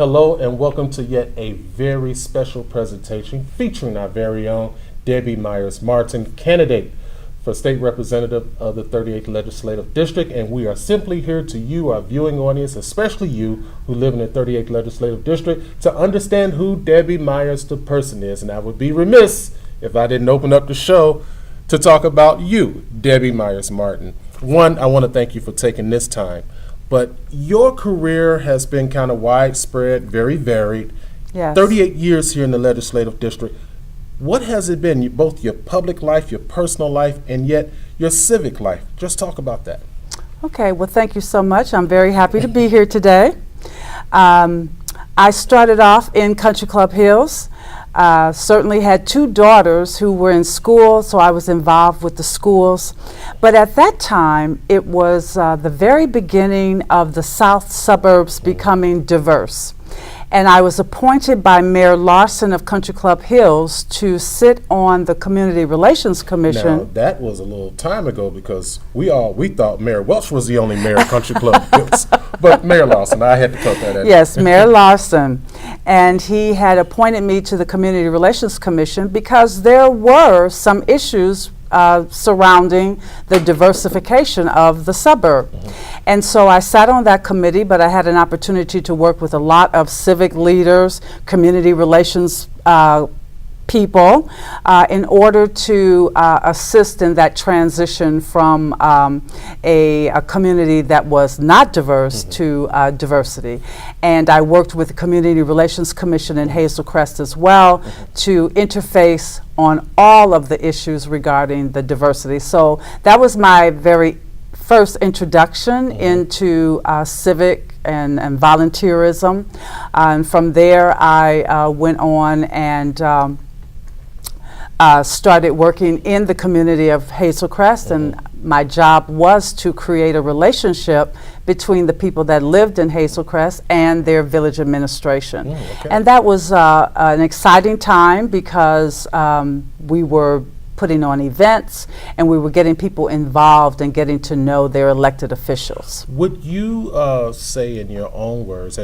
Hello and welcome to yet a very special presentation featuring our very own Debbie Meyers-Martin, candidate for State Representative of the 38th Legislative District, and we are simply here to you, our viewing audience, especially you who live in the 38th Legislative District, to understand who Debbie Myers the person is. And I would be remiss if I didn't open up the show to talk about you, Debbie Meyers-Martin. One, I want to thank you for taking this time. But your career has been kind of widespread, very varied. Yes. 38 years here in the legislative district. What has it been, both your public life, your personal life, and yet your civic life? Just talk about that. Okay, well, thank you so much. I'm very happy to be here today. I started off in Country Club Hills. Certainly had two daughters who were in school, so I was involved with the schools. But at that time, it was the very beginning of the south suburbs becoming diverse. And I was appointed by Mayor Larson of Country Club Hills to sit on the Community Relations Commission. Now, that was a little time ago because we thought Mayor Welch was the only mayor of Country Club Hills. But Mayor Larson, I had to cut that in. Yes, Mayor Larson. And he had appointed me to the Community Relations Commission because there were some issues surrounding the diversification of the suburb. And so I sat on that committee, but I had an opportunity to work with a lot of civic leaders, community relations people, in order to assist in that transition from a community that was not diverse to diversity. And I worked with the Community Relations Commission in Hazel Crest as well to interface on all of the issues regarding the diversity. So that was my very first introduction into civic and volunteerism. And from there I went on and started working in the community of Hazel Crest, and my job was to create a relationship between the people that lived in Hazel Crest and their village administration. And that was an exciting time because we were putting on events and we were getting people involved and getting to know their elected officials. Would you say in your own words,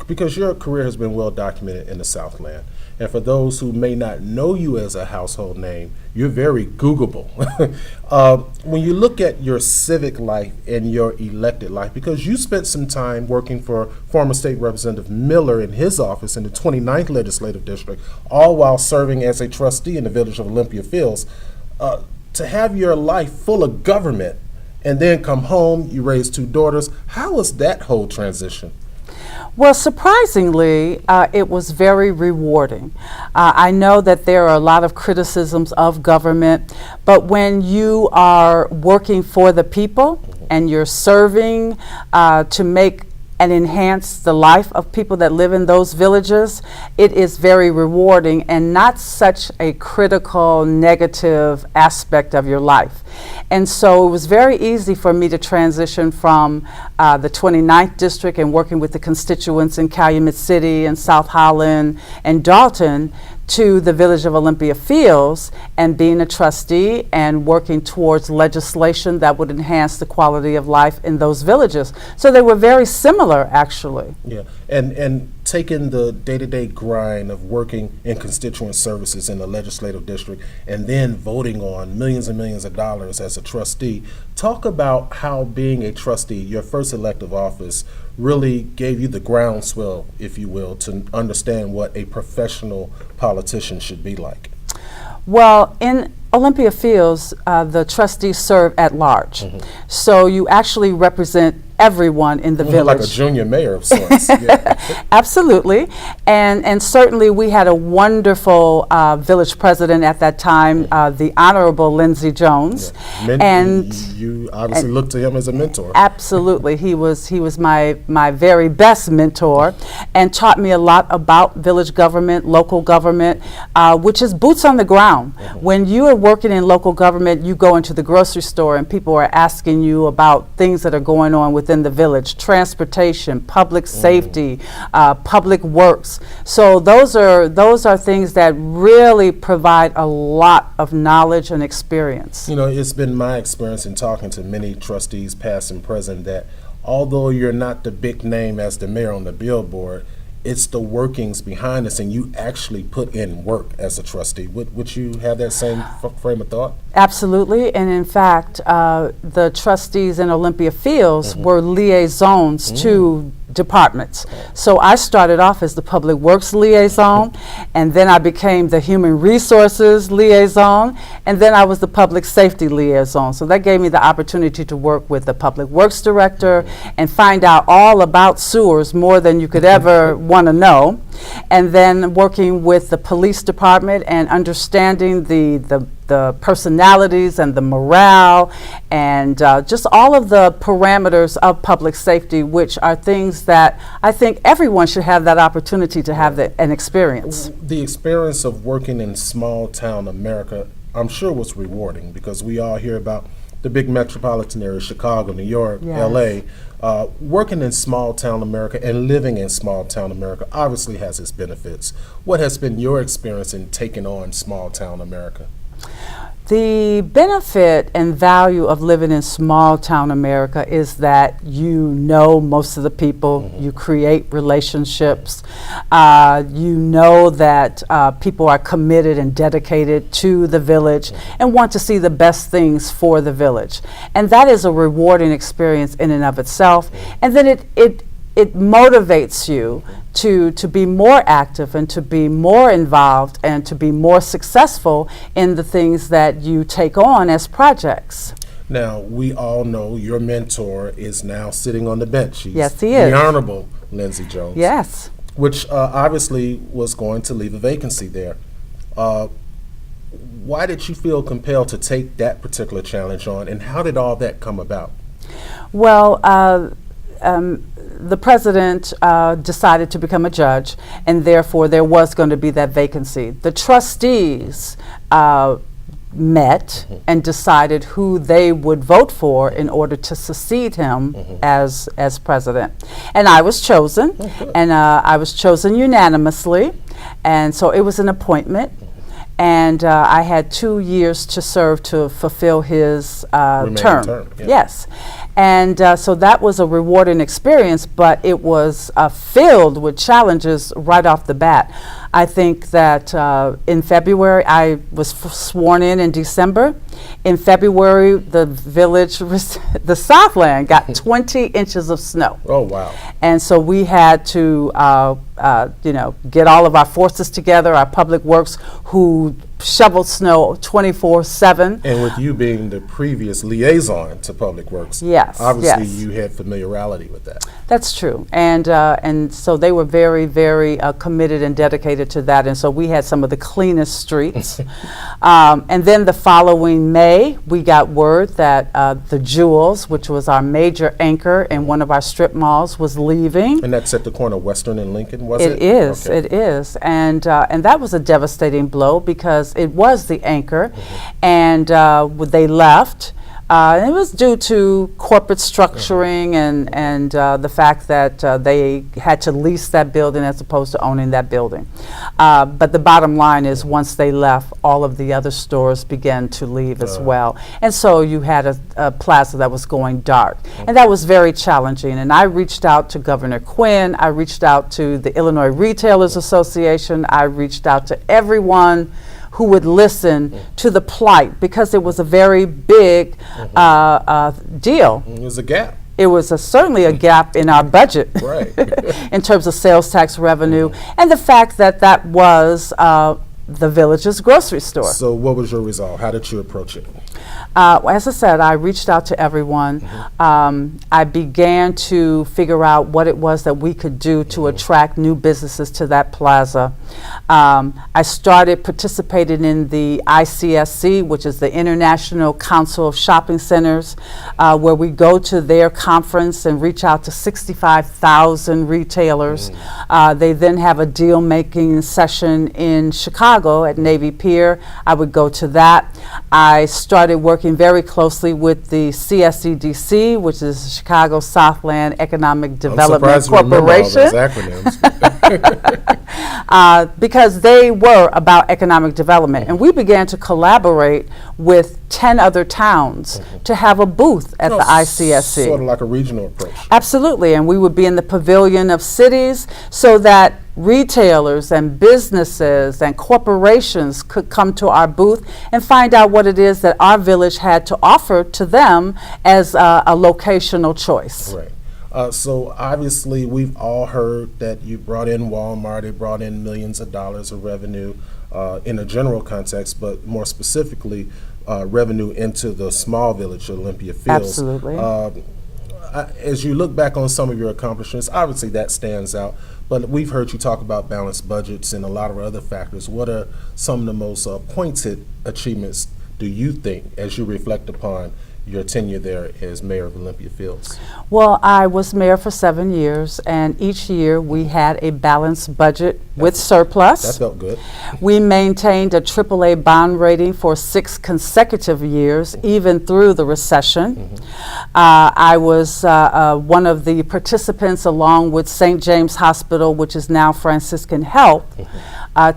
because your career has been well documented in the Southland, and for those who may not know you as a household name, you're very Googleable. When you look at your civic life and your elected life, because you spent some time working for former State Representative Miller in his office in the 29th Legislative District, all while serving as a trustee in the village of Olympia Fields, to have your life full of government and then come home, you raise two daughters, how was that whole transition? Well, surprisingly, it was very rewarding. I know that there are a lot of criticisms of government, but when you are working for the people and you're serving to make and enhance the life of people that live in those villages, it is very rewarding and not such a critical, negative aspect of your life. And so it was very easy for me to transition from the 29th District and working with the constituents in Calumet City and South Holland and Dalton to the village of Olympia Fields and being a trustee and working towards legislation that would enhance the quality of life in those villages. So they were very similar, actually. Yeah, and taking the day-to-day grind of working in constituent services in the legislative district and then voting on millions and millions of dollars as a trustee. Talk about how being a trustee, your first elective office, really gave you the groundswell, if you will, to understand what a professional politician should be like. Well, in Olympia Fields, the trustees serve at large. So you actually represent everyone in the village. Like a junior mayor of sorts. Yeah. Absolutely. And certainly we had a wonderful village president at that time, the Honorable Lindsey Jones. Yeah. And you obviously looked to him as a mentor. Absolutely. He was my very best mentor and taught me a lot about village government, local government, which is boots on the ground. When you are working in local government, you go into the grocery store and people are asking you about things that are going on within the village, transportation, public safety, public works. So those are things that really provide a lot of knowledge and experience. You know, it's been my experience in talking to many trustees, past and present, that although you're not the big name as the mayor on the billboard, it's the workings behind this, and you actually put in work as a trustee. Would you have that same frame of thought? Absolutely, and in fact, the trustees in Olympia Fields were liaisons to departments. So I started off as the Public Works liaison, and then I became the Human Resources liaison, and then I was the Public Safety liaison. So that gave me the opportunity to work with the Public Works director and find out all about sewers, more than you could ever want to know, and then working with the police department and understanding the personalities and the morale and just all of the parameters of public safety, which are things that I think everyone should have that opportunity to have an experience. The experience of working in small town America, I'm sure, was rewarding, because we all hear about the big metropolitan areas, Chicago, New York, Yes. LA. Working in small town America and living in small town America obviously has its benefits. What has been your experience in taking on small town America? The benefit and value of living in small town America is that you know most of the people, you create relationships, you know that people are committed and dedicated to the village and want to see the best things for the village. And that is a rewarding experience in and of itself. And then it motivates you to be more active and to be more involved and to be more successful in the things that you take on as projects. Now, we all know your mentor is now sitting on the bench. Yes, he is. The Honorable Lindsey Jones. Yes. Which obviously was going to leave a vacancy there. Why did you feel compelled to take that particular challenge on, and how did all that come about? Well, the president decided to become a judge, and therefore there was going to be that vacancy. The trustees met and decided who they would vote for in order to succeed him as president. And I was chosen, and I was chosen unanimously, and so it was an appointment. And I had 2 years to serve to fulfill his term. Yeah. Yes. And so that was a rewarding experience, but it was filled with challenges right off the bat. I think that in February, I was sworn in December. In February, the village, the Southland, got 20 inches of snow. Oh, wow. And so we had to, get all of our forces together, our public works, who shoveled snow 24/7. And with you being the previous liaison to Public Works, Yes, obviously yes. you had familiarity with that. That's true. And so they were very, very committed and dedicated to that. And so we had some of the cleanest streets. And then the following May, we got word that the Jewels, which was our major anchor in one of our strip malls, was leaving. And that's at the corner of Western and Lincoln, was it? It is, Okay. it is. And that was a devastating blow because it was the anchor, and they left. It was due to corporate structuring and the fact that they had to lease that building as opposed to owning that building. But the bottom line is, once they left, all of the other stores began to leave as well. And so you had a plaza that was going dark. And that was very challenging. And I reached out to Governor Quinn. I reached out to the Illinois Retailers Association. I reached out to everyone who would listen to the plight, because it was a very big deal. It was a gap. It was certainly a gap in our budget Right. in terms of sales tax revenue, and the fact that that was the village's grocery store. So what was your resolve? How did you approach it? As I said, I reached out to everyone. I began to figure out what it was that we could do to attract new businesses to that plaza. I started participating in the ICSC, which is the International Council of Shopping Centers, where we go to their conference and reach out to 65,000 retailers. They then have a deal-making session in Chicago at Navy Pier. I would go to that. I started working very closely with the CSEDC, which is Chicago Southland Economic Development I'm surprised you remember all Corporation. those acronyms. because they were about economic development. And we began to collaborate with 10 other towns to have a booth at the ICSC. Sort of like a regional approach. Absolutely, and we would be in the pavilion of cities so that retailers and businesses and corporations could come to our booth and find out what it is that our village had to offer to them as a locational choice. Right. So obviously we've all heard that you brought in Walmart, it brought in millions of dollars of revenue in a general context, but more specifically revenue into the small village of Olympia Fields. Absolutely. As you look back on some of your accomplishments, obviously that stands out, but we've heard you talk about balanced budgets and a lot of other factors. What are some of the most pointed achievements, do you think, as you reflect upon your tenure there as mayor of Olympia Fields? Well, I was mayor for 7 years, and each year we had a balanced budget with surplus. That felt good. We maintained a AAA bond rating for 6 consecutive years, even through the recession. I was one of the participants, along with St. James Hospital, which is now Franciscan Health,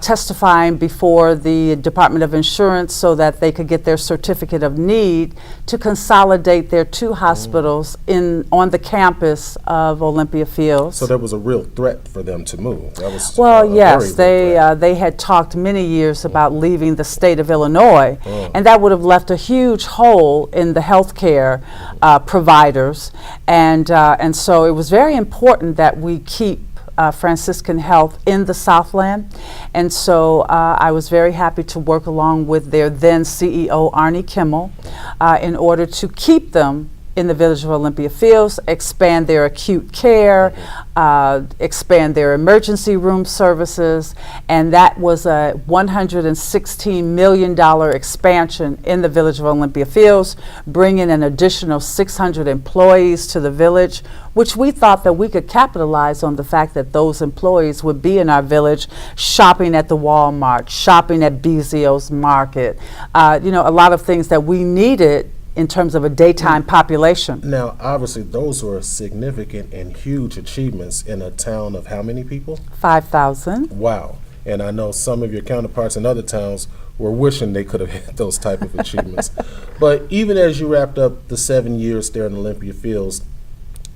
testifying before the Department of Insurance so that they could get their certificate of need to consolidate their 2 hospitals on the campus of Olympia Fields. So there was a real threat for them to move. That was yes, they had talked many years about leaving the state of Illinois, and that would have left a huge hole in the healthcare providers, and so it was very important that we keep Franciscan Health in the Southland, and so I was very happy to work along with their then CEO Arnie Kimmel in order to keep them in the village of Olympia Fields, expand their acute care, expand their emergency room services, and that was a $116 million expansion in the village of Olympia Fields, bringing an additional 600 employees to the village, which we thought that we could capitalize on the fact that those employees would be in our village shopping at the Walmart, shopping at Bezio's Market, a lot of things that we needed in terms of a daytime population. Now, obviously, those were significant and huge achievements in a town of how many people? 5,000. Wow. And I know some of your counterparts in other towns were wishing they could have had those type of achievements. But even as you wrapped up the 7 years there in Olympia Fields,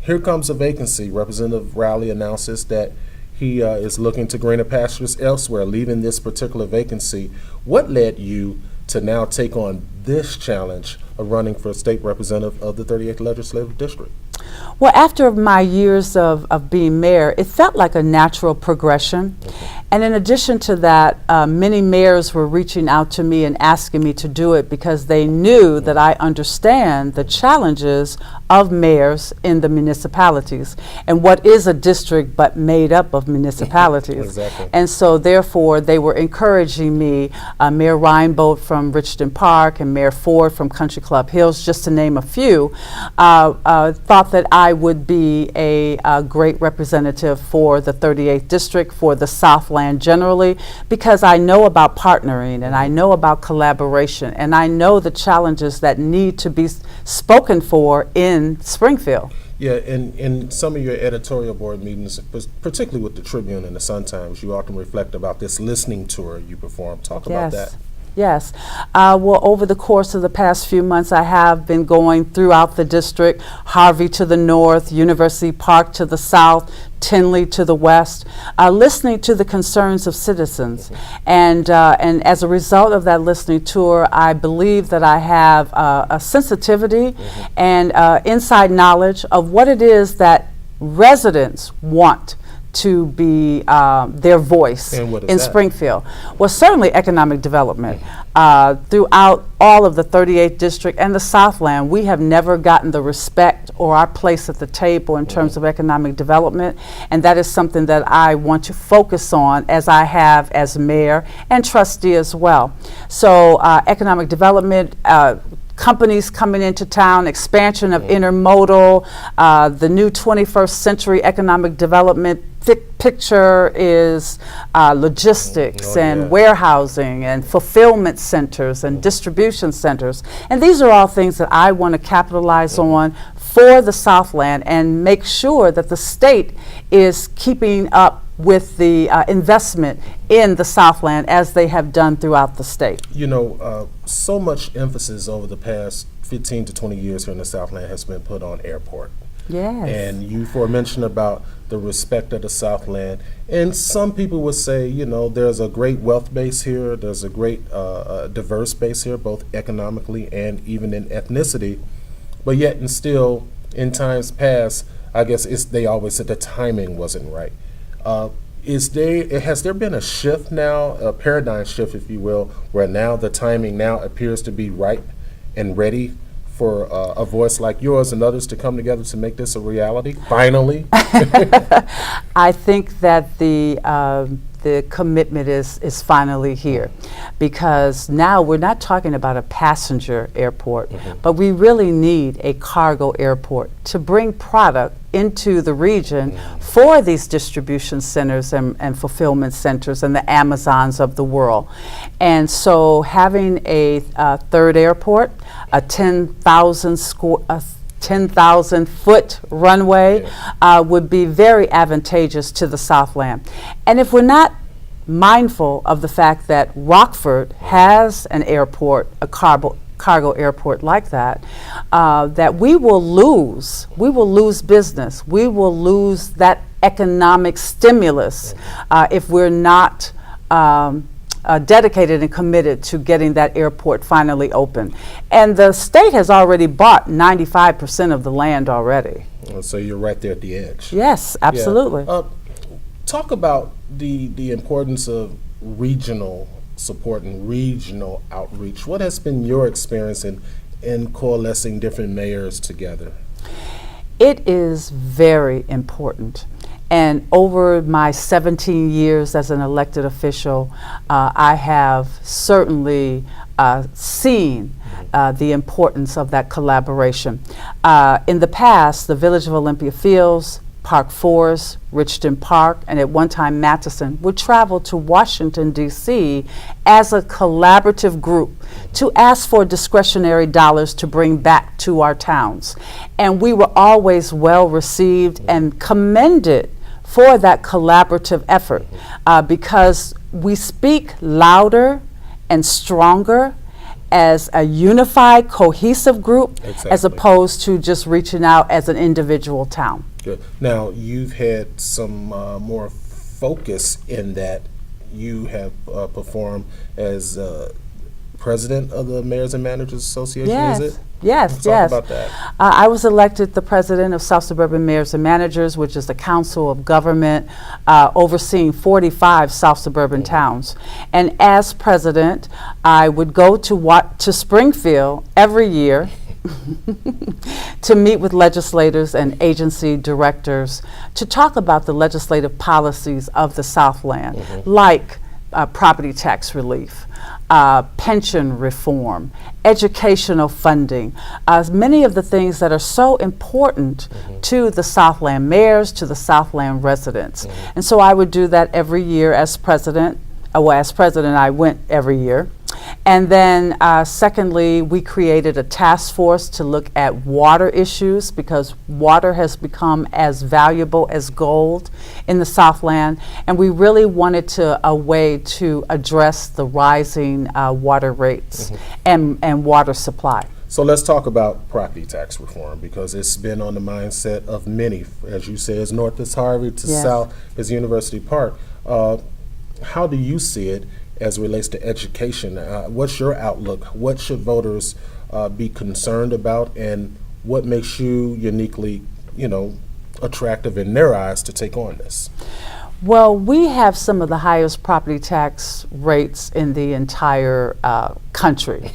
here comes a vacancy. Representative Rowley announces that he is looking to greener pastures elsewhere, leaving this particular vacancy. What led you to now take on this challenge of running for state representative of the 38th Legislative District? Well, after my years of being mayor, it felt like a natural progression. And in addition to that, many mayors were reaching out to me and asking me to do it because they knew that I understand the challenges of mayors in the municipalities and what is a district but made up of municipalities. Exactly. And so therefore they were encouraging me, Mayor Reinbold from Richton Park and Mayor Ford from Country Club Hills, just to name a few, thought that I would be a great representative for the 38th District, for the Southland generally, because I know about partnering and I know about collaboration and I know the challenges that need to be spoken for in Springfield. Yeah, in some of your editorial board meetings, particularly with the Tribune and the Sun-Times, you often reflect about this listening tour you perform. Talk about that. Yes. Well, over the course of the past few months, I have been going throughout the district, Harvey to the north, University Park to the south, Tinley to the west, listening to the concerns of citizens. And as a result of that listening tour, I believe that I have a sensitivity and inside knowledge of what it is that residents want to be their voice in Springfield. Well, certainly economic development. Throughout all of the 38th District and the Southland, we have never gotten the respect or our place at the table in terms of economic development, and that is something that I want to focus on as I have as mayor and trustee as well. So economic development, companies coming into town, expansion of intermodal, the new 21st century economic development picture is logistics and warehousing and fulfillment centers and distribution centers. And these are all things that I want to capitalize on for the Southland and make sure that the state is keeping up with the investment in the Southland as they have done throughout the state. You know, so much emphasis over the past 15 to 20 years here in the Southland has been put on airport. Yes. And you mentioned about the respect of the Southland. And some people would say, you know, there's a great wealth base here, there's a great diverse base here, both economically and even in ethnicity. But yet and still, in times past, I guess they always said the timing wasn't right. Has there been a shift now, a paradigm shift, if you will, where now the timing now appears to be ripe and ready for a voice like yours and others to come together to make this a reality, finally? I think that the commitment is finally here, because now we're not talking about a passenger airport, but we really need a cargo airport to bring product into the region for these distribution centers and fulfillment centers and the Amazons of the world. And so having a third airport, a 10,000 foot runway would be very advantageous to the Southland. And if we're not mindful of the fact that Rockford has an airport, a cargo airport like that, that we will lose business. We will lose that economic stimulus if we're not dedicated and committed to getting that airport finally open. And the state has already bought 95% of the land already. So you're right there at the edge. Yes, absolutely. Yeah. Talk about the importance of regional support and regional outreach. What has been your experience in coalescing different mayors together? It is very important. And over my 17 years as an elected official, I have certainly seen the importance of that collaboration. In the past, the Village of Olympia Fields, Park Forest, Richton Park, and at one time Matheson would travel to Washington, D.C. as a collaborative group to ask for discretionary dollars to bring back to our towns. And we were always well received and commended for that collaborative effort because we speak louder and stronger as a unified, cohesive group, as opposed to just reaching out as an individual town. Good. Now, you've had some more focus in that. You have performed as president of the Mayors and Managers Association, Yes. is it? Yes, Talk about that. I was elected the president of South Suburban Mayors and Managers, which is the council of government overseeing 45 South Suburban towns. And as president, I would go to Springfield every year to meet with legislators and agency directors to talk about the legislative policies of the Southland, like property tax relief, pension reform, educational funding, many of the things that are so important to the Southland mayors, to the Southland residents. And so I would do that every year as president. As president, I went every year. And then secondly, we created a task force to look at water issues, because water has become as valuable as gold in the Southland. And we really wanted a way to address the rising water rates and water supply. So let's talk about property tax reform, because it's been on the mindset of many. As you say, as north as Harvard, to south as University Park. How do you see it as it relates to education? What's your outlook? What should voters be concerned about, and what makes you uniquely, attractive in their eyes to take on this? Well, we have some of the highest property tax rates in the entire country.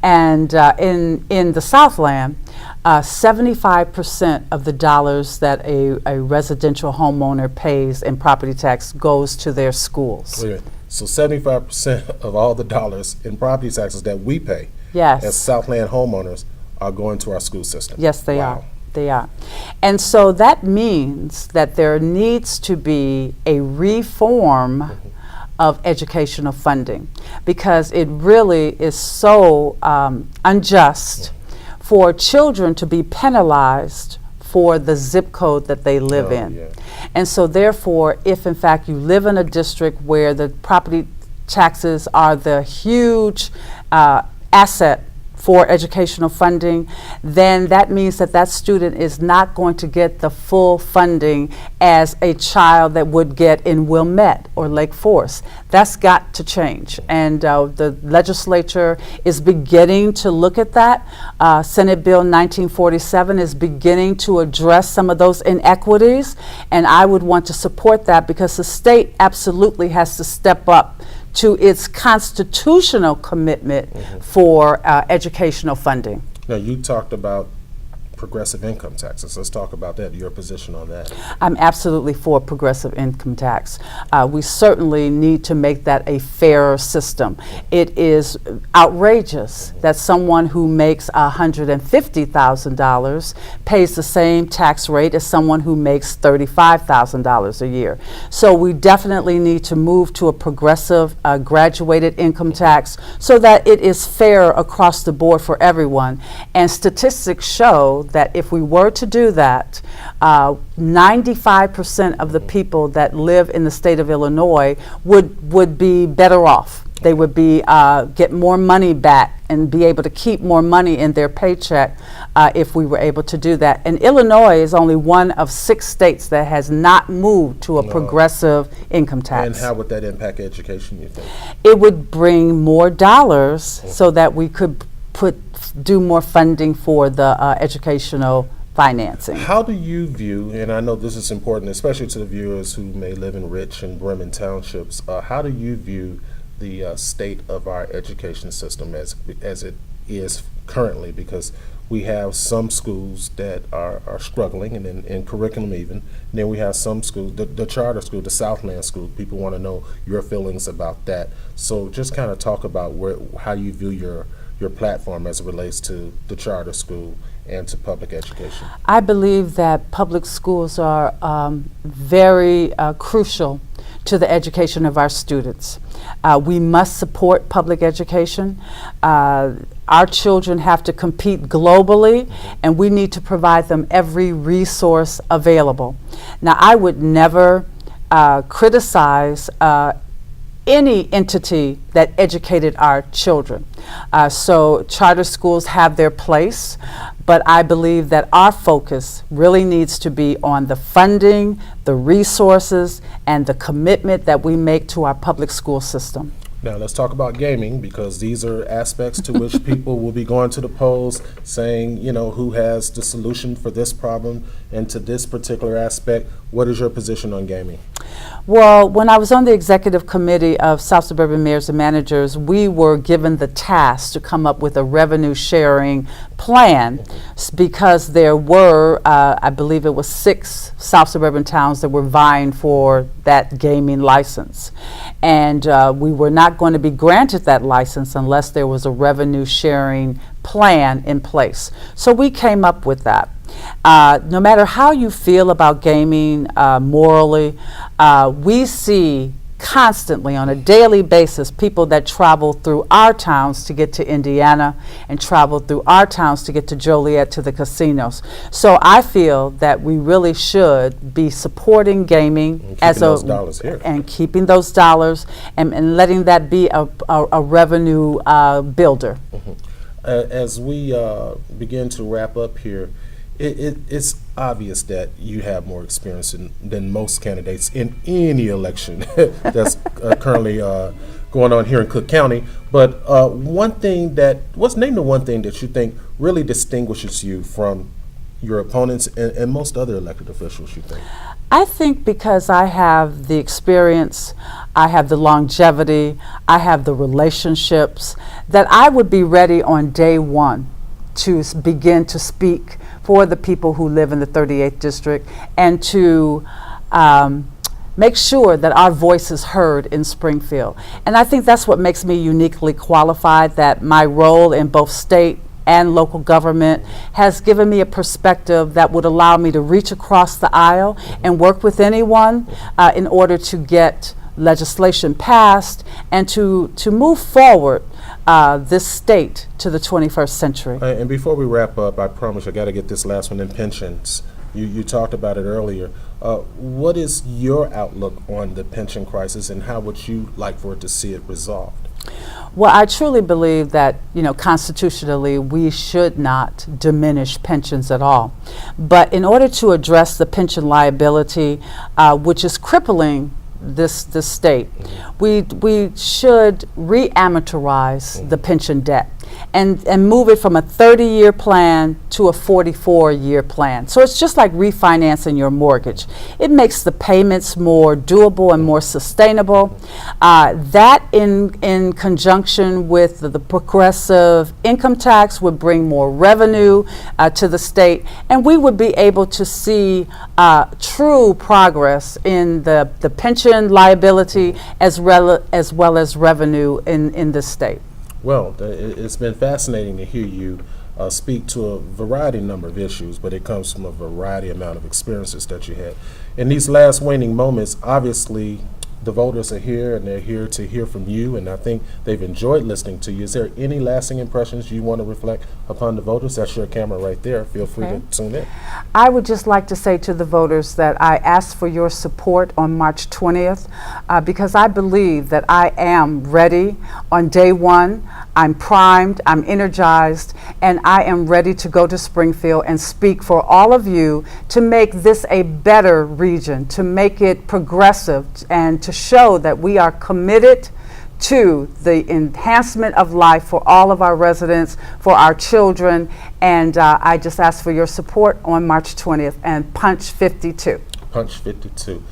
And in the Southland, 75% of the dollars that a residential homeowner pays in property tax goes to their schools. Wait, so 75% of all the dollars in property taxes that we pay as Southland homeowners are going to our school system. Yes, they are. They are. And so that means that there needs to be a reform of educational funding, because it really is so unjust for children to be penalized for the zip code that they live in. Yeah. And so therefore, if in fact you live in a district where the property taxes are the huge asset for educational funding, then that means that that student is not going to get the full funding as a child that would get in Wilmette or Lake Forest. That's got to change, and the legislature is beginning to look at that. Senate Bill 1947 is beginning to address some of those inequities, and I would want to support that because the state absolutely has to step up to its constitutional commitment for educational funding. Now, you talked about progressive income taxes. Let's talk about that, your position on that. I'm absolutely for progressive income tax. We certainly need to make that a fairer system. It is outrageous that someone who makes $150,000 pays the same tax rate as someone who makes $35,000 a year. So we definitely need to move to a progressive graduated income tax so that it is fair across the board for everyone. And statistics show that if we were to do that, 95% of the people that live in the state of Illinois would be better off. They would be get more money back and be able to keep more money in their paycheck if we were able to do that. And Illinois is only one of 6 states that has not moved to a progressive income tax. And how would that impact education, you think? It would bring more dollars so that we could do more funding for the educational financing. How do you view, and I know this is important, especially to the viewers who may live in rich and Bremen townships, how do you view the state of our education system as it is currently? Because we have some schools that are struggling, and in curriculum even, and then we have some schools, the charter school, the Southland school. People want to know your feelings about that. So just kind of talk about how you view your platform as it relates to the charter school and to public education. I believe that public schools are very crucial to the education of our students. We must support public education. Our children have to compete globally, and we need to provide them every resource available. Now, I would never criticize any entity that educated our children. So charter schools have their place, but I believe that our focus really needs to be on the funding, the resources, and the commitment that we make to our public school system. Now let's talk about gaming, because these are aspects to which people will be going to the polls saying, who has the solution for this problem and to this particular aspect. What is your position on gaming? Well, when I was on the executive committee of South Suburban Mayors and Managers, we were given the task to come up with a revenue sharing plan because there were, I believe it was 6 South Suburban towns that were vying for that gaming license. And we were not going to be granted that license unless there was a revenue sharing plan in place. So we came up with that. No matter how you feel about gaming morally, we see constantly on a daily basis people that travel through our towns to get to Indiana and travel through our towns to get to Joliet to the casinos. So I feel that we really should be supporting gaming and keeping those dollars and letting that be a revenue builder. As we begin to wrap up here, it's obvious that you have more experience than most candidates in any election that's currently going on here in Cook County. But name the one thing that you think really distinguishes you from your opponents and most other elected officials, you think? I think because I have the experience, I have the longevity, I have the relationships, that I would be ready on day one to begin to speak for the people who live in the 38th district and to make sure that our voice is heard in Springfield. And I think that's what makes me uniquely qualified, that my role in both state and local government has given me a perspective that would allow me to reach across the aisle and work with anyone in order to get legislation passed and to move forward this state to the 21st century. And before we wrap up, I promise I got to get this last one in pensions. You talked about it earlier. What is your outlook on the pension crisis, and how would you like for it to see it resolved? Well, I truly believe that, constitutionally, we should not diminish pensions at all. But in order to address the pension liability, which is crippling this state, we should re-amortize the pension debt and move it from a 30-year plan to a 44-year plan. So it's just like refinancing your mortgage. It makes the payments more doable and more sustainable. That in conjunction with the progressive income tax would bring more revenue to the state, and we would be able to see true progress in the pension liability as well as revenue in this state. Well, it's been fascinating to hear you speak to a variety number of issues, but it comes from a variety amount of experiences that you had. In these last waning moments, obviously, the voters are here, and they're here to hear from you, and I think they've enjoyed listening to you. Is there any lasting impressions you want to reflect upon the voters? That's your camera right there. Feel free to tune in. I would just like to say to the voters that I ask for your support on March 20th because I believe that I am ready on day one. I'm primed, I'm energized, and I am ready to go to Springfield and speak for all of you to make this a better region, to make it progressive, and to show that we are committed to the enhancement of life for all of our residents, for our children, and I just ask for your support on March 20th and Punch 52. Punch 52.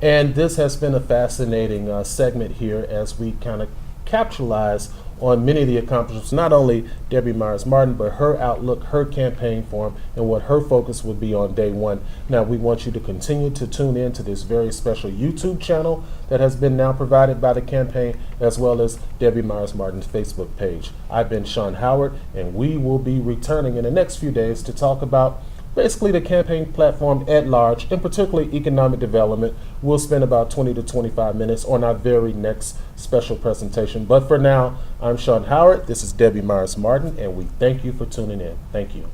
And this has been a fascinating segment here as we kind of capitalize on many of the accomplishments, not only Debbie Meyers-Martin, but her outlook, her campaign form, and what her focus would be on day one. Now, we want you to continue to tune in to this very special YouTube channel that has been now provided by the campaign, as well as Debbie Meyers-Martin's Facebook page. I've been Sean Howard, and we will be returning in the next few days to talk about basically the campaign platform at large, and particularly economic development. We'll spend about 20 to 25 minutes on our very next special presentation. But for now, I'm Sean Howard. This is Debbie Meyers-Martin, and we thank you for tuning in. Thank you.